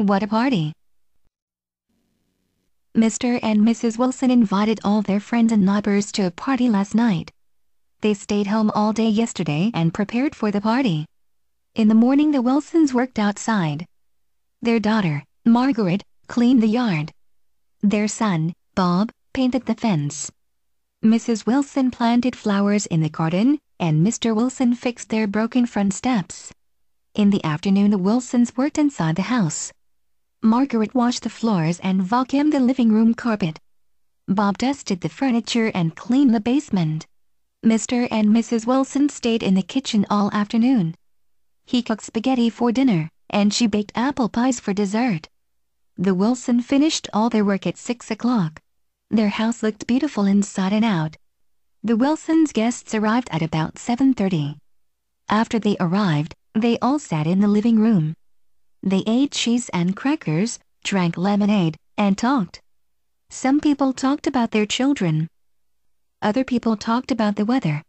What a party! Mr. and Mrs. Wilson invited all their friends and neighbors to a party last night. They stayed home all day yesterday and prepared for the party. In the morning the Wilsons worked outside. Their daughter, Margaret, cleaned the yard. Their son, Bob, painted the fence. Mrs. Wilson planted flowers in the garden, and Mr. Wilson fixed their broken front steps. In the afternoon the Wilsons worked inside the house. Margaret washed the floors and vacuumed the living room carpet. Bob dusted the furniture and cleaned the basement. Mr. and Mrs. Wilson stayed in the kitchen all afternoon. He cooked spaghetti for dinner, and she baked apple pies for dessert. The Wilson finished all their work at 6 o'clock. Their house looked beautiful inside and out. The Wilsons' guests arrived at about 7:30. After they arrived, they all sat in the living room. They ate cheese and crackers, drank lemonade, and talked. Some people talked about their children. Other people talked about the weather.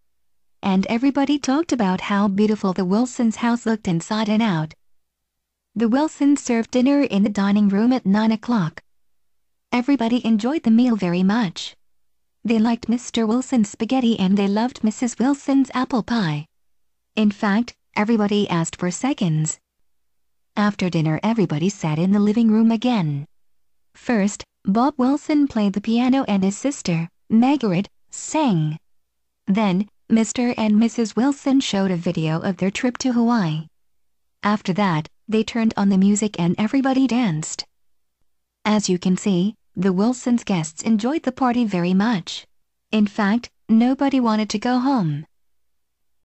And everybody talked about how beautiful the Wilsons' house looked inside and out. The Wilsons served dinner in the dining room at 9 o'clock. Everybody enjoyed the meal very much. They liked Mr. Wilson's spaghetti and they loved Mrs. Wilson's apple pie. In fact, everybody asked for seconds. After dinner everybody sat in the living room again. First, Bob Wilson played the piano and his sister, Margaret, sang. Then, Mr. and Mrs. Wilson showed a video of their trip to Hawaii. After that, they turned on the music and everybody danced. As you can see, the Wilsons' guests enjoyed the party very much. In fact, nobody wanted to go home.